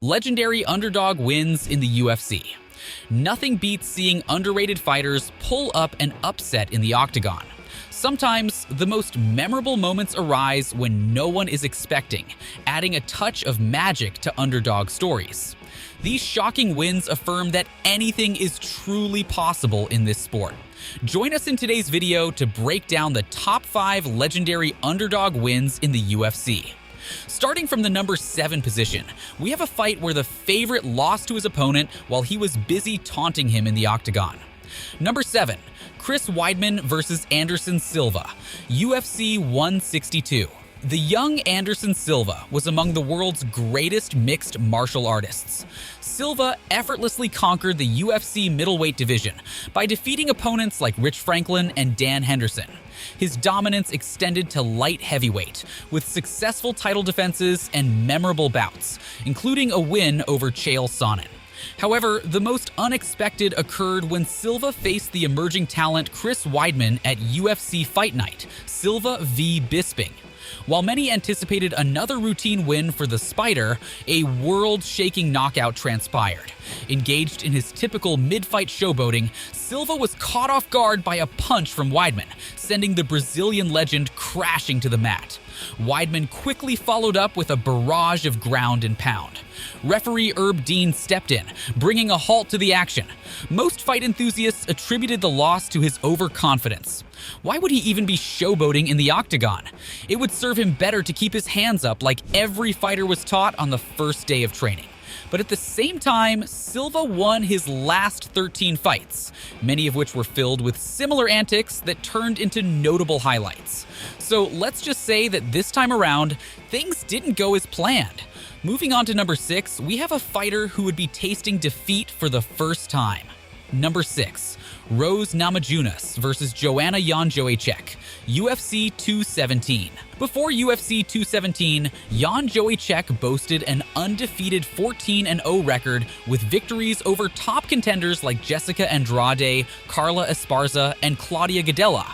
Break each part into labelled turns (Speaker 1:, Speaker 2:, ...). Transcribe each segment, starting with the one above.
Speaker 1: Legendary underdog wins in the UFC. Nothing beats seeing underrated fighters pull up an upset in the octagon. Sometimes, the most memorable moments arise when no one is expecting, adding a touch of magic to underdog stories. These shocking wins affirm that anything is truly possible in this sport. Join us in today's video to break down the top 5 legendary underdog wins in the UFC. Starting from the number 7 position, we have a fight where the favorite lost to his opponent while he was busy taunting him in the octagon. Number 7. Chris Weidman vs. Anderson Silva, UFC 162. The young Anderson Silva was among the world's greatest mixed martial artists. Silva effortlessly conquered the UFC middleweight division by defeating opponents like Rich Franklin and Dan Henderson. His dominance extended to light heavyweight, with successful title defenses and memorable bouts, including a win over Chael Sonnen. However, the most unexpected occurred when Silva faced the emerging talent Chris Weidman at UFC Fight Night, Silva v. Bisping. While many anticipated another routine win for the Spider, a world-shaking knockout transpired. Engaged in his typical mid-fight showboating, Silva was caught off guard by a punch from Weidman, sending the Brazilian legend crashing to the mat. Weidman quickly followed up with a barrage of ground and pound. Referee Herb Dean stepped in, bringing a halt to the action. Most fight enthusiasts attributed the loss to his overconfidence. Why would he even be showboating in the octagon? It would serve him better to keep his hands up like every fighter was taught on the first day of training. But at the same time, Silva won his last 13 fights, many of which were filled with similar antics that turned into notable highlights. So let's just say that this time around, things didn't go as planned. Moving on to number 6, we have a fighter who would be tasting defeat for the first time. Number 6. Namajunas vs. Joanna UFC 217. Before UFC 217, boasted an undefeated 14-0 record with victories over top contenders like Jessica Andrade, Carla Esparza, and Claudia Gadelha.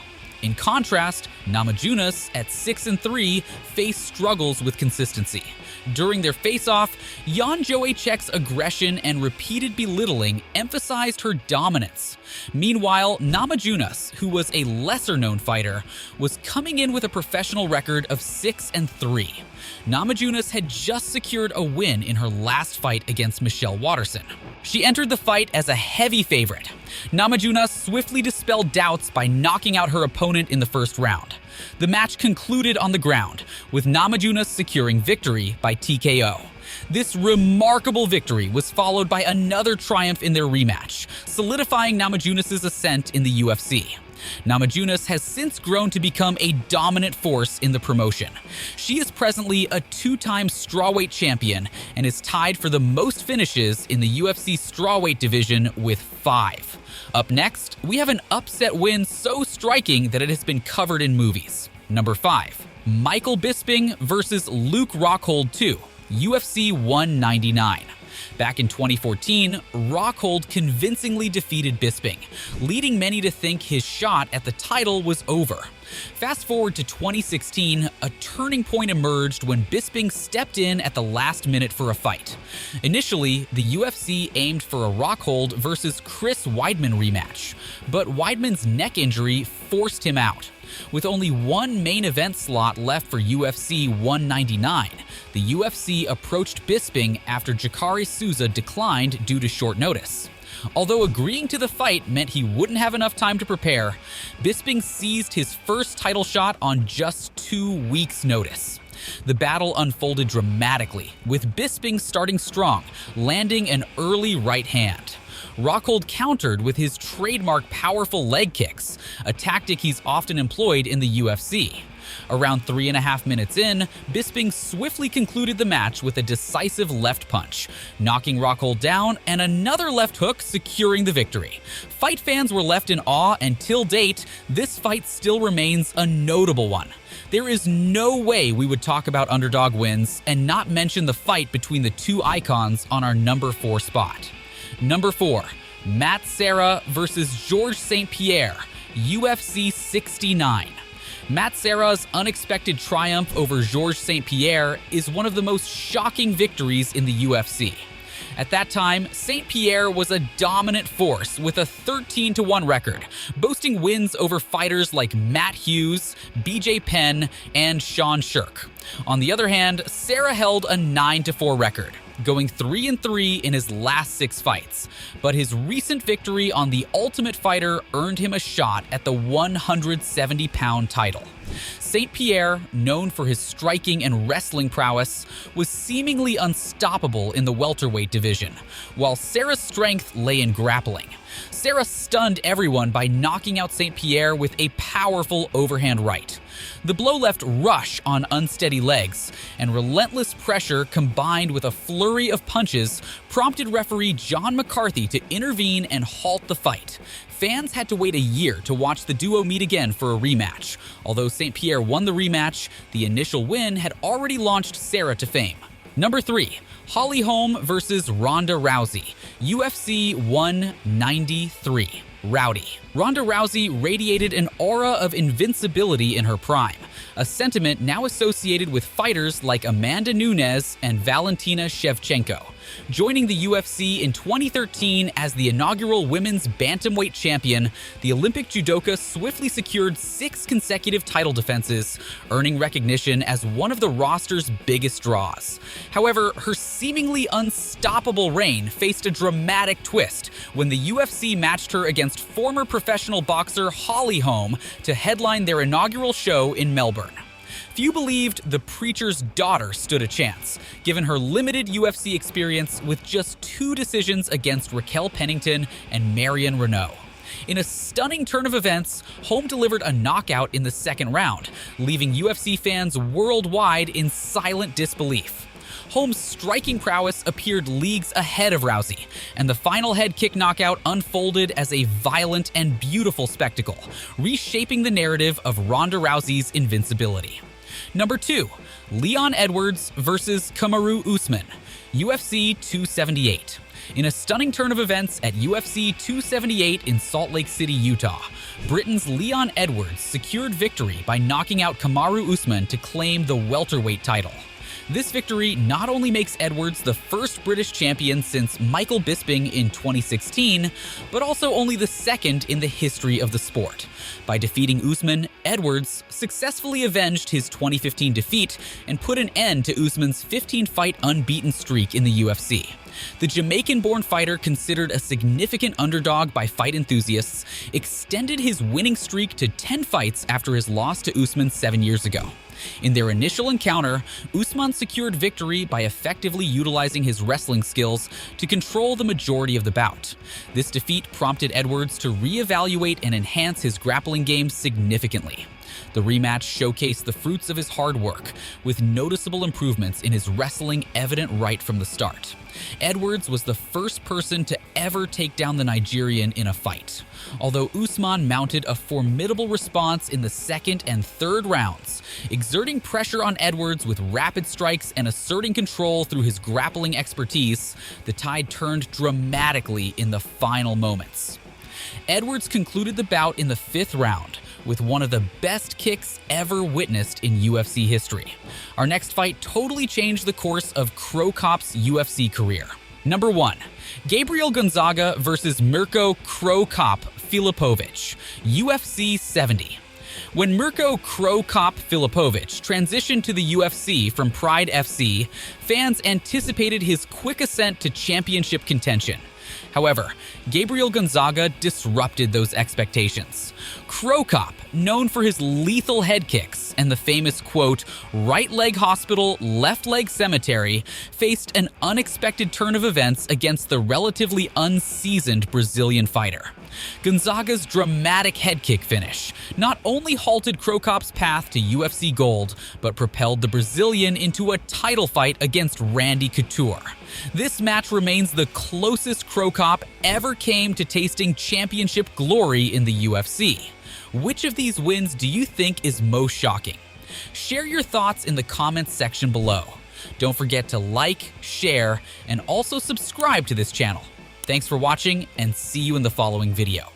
Speaker 1: In contrast, Namajunas, at 6-3, faced struggles with consistency. During their face-off, Joechek's aggression and repeated belittling emphasized her dominance. Meanwhile, Namajunas, who was a lesser-known fighter, was coming in with a professional record of 6-3. Namajunas had just secured a win in her last fight against Michelle Waterson. She entered the fight as a heavy favorite. Namajunas swiftly dispelled doubts by knocking out her opponent in the first round. The match concluded on the ground, with Namajunas securing victory by TKO. This remarkable victory was followed by another triumph in their rematch, solidifying Namajunas' ascent in the UFC. Namajunas has since grown to become a dominant force in the promotion. She is presently a 2-time strawweight champion and is tied for the most finishes in the UFC strawweight division with 5. Up next, we have an upset win so striking that it has been covered in movies. Number 5. Michael Bisping vs. Luke Rockhold 2, UFC 199. Back in 2014, Rockhold convincingly defeated Bisping, leading many to think his shot at the title was over. Fast forward to 2016, a turning point emerged when Bisping stepped in at the last minute for a fight. Initially, the UFC aimed for a Rockhold vs. Chris Weidman rematch, but Weidman's neck injury forced him out. With only one main event slot left for UFC 199, the UFC approached Bisping after Jacare Souza declined due to short notice. Although agreeing to the fight meant he wouldn't have enough time to prepare, Bisping seized his first title shot on just 2 weeks' notice. The battle unfolded dramatically, with Bisping starting strong, landing an early right hand. Rockhold countered with his trademark powerful leg kicks, a tactic he's often employed in the UFC. Around 3.5 minutes in, Bisping swiftly concluded the match with a decisive left punch, knocking Rockhold down and another left hook securing the victory. Fight fans were left in awe, and till date, this fight still remains a notable one. There is no way we would talk about underdog wins and not mention the fight between the two icons on our number 4 spot. Number 4. Serra vs. Georges St. Pierre, UFC 69. Matt Serra's unexpected triumph over Georges St. Pierre is one of the most shocking victories in the UFC. At that time, St. Pierre was a dominant force with a 13-1 record, boasting wins over fighters like Matt Hughes, BJ Penn, and Sean Shirk. On the other hand, Serra held a 9-4 record, going 3-3 in his last 6 fights, but his recent victory on The Ultimate Fighter earned him a shot at the 170-pound title. St. Pierre, known for his striking and wrestling prowess, was seemingly unstoppable in the welterweight division, while Serra's strength lay in grappling. Serra stunned everyone by knocking out St. Pierre with a powerful overhand right. The blow left rush on unsteady legs, and relentless pressure combined with a flurry of punches prompted referee John McCarthy to intervene and halt the fight. Fans had to wait a year to watch the duo meet again for a rematch. Although St. Pierre won the rematch, the initial win had already launched Serra to fame. Number 3. Holm versus Ronda Rousey, UFC 193. Rowdy. Ronda Rousey radiated an aura of invincibility in her prime, a sentiment now associated with fighters like Amanda Nunes and Valentina Shevchenko. Joining the UFC in 2013 as the inaugural women's bantamweight champion, the Olympic judoka swiftly secured 6 consecutive title defenses, earning recognition as one of the roster's biggest draws. However, her seemingly unstoppable reign faced a dramatic twist when the UFC matched her against former professional boxer Holm to headline their inaugural show in Melbourne. Few believed the preacher's daughter stood a chance, given her limited UFC experience with just 2 decisions against Raquel Pennington and Marion Renault. In a stunning turn of events, Holm delivered a knockout in the second round, leaving UFC fans worldwide in silent disbelief. Holm's striking prowess appeared leagues ahead of Rousey, and the final head kick knockout unfolded as a violent and beautiful spectacle, reshaping the narrative of Ronda Rousey's invincibility. Number 2. Leon Edwards versus Kamaru Usman, UFC 278. In a stunning turn of events at UFC 278 in Salt Lake City, Utah, Britain's Leon Edwards secured victory by knocking out Kamaru Usman to claim the welterweight title. This victory not only makes Edwards the first British champion since Michael Bisping in 2016, but also only the second in the history of the sport. By defeating Usman, Edwards successfully avenged his 2015 defeat and put an end to Usman's 15-fight unbeaten streak in the UFC. The Jamaican-born fighter, considered a significant underdog by fight enthusiasts, extended his winning streak to 10 fights after his loss to Usman 7 years ago. In their initial encounter, Usman secured victory by effectively utilizing his wrestling skills to control the majority of the bout. This defeat prompted Edwards to reevaluate and enhance his grappling game significantly. The rematch showcased the fruits of his hard work, with noticeable improvements in his wrestling evident right from the start. Edwards was the first person to ever take down the Nigerian in a fight, although Usman mounted a formidable response in the second and third rounds, exerting pressure on Edwards with rapid strikes and asserting control through his grappling expertise. The tide turned dramatically in the final moments. Edwards concluded the bout in the 5th round, with one of the best kicks ever witnessed in UFC history. Our next fight totally changed the course of Cro Cop's UFC career. Number 1. Gabriel Gonzaga versus Mirko Cro Cop Filipovic, UFC 70. When Mirko Cro Cop Filipovic transitioned to the UFC from Pride FC, fans anticipated his quick ascent to championship contention. However, Gabriel Gonzaga disrupted those expectations. Cro Cop, known for his lethal head kicks and the famous quote, "right leg hospital, left leg cemetery," faced an unexpected turn of events against the relatively unseasoned Brazilian fighter. Gonzaga's dramatic head kick finish not only halted Cro Cop's path to UFC gold, but propelled the Brazilian into a title fight against Randy Couture. This match remains the closest Cro Cop ever came to tasting championship glory in the UFC. Which of these wins do you think is most shocking? Share your thoughts in the comments section below. Don't forget to like, share, and also subscribe to this channel. Thanks for watching, and see you in the following video.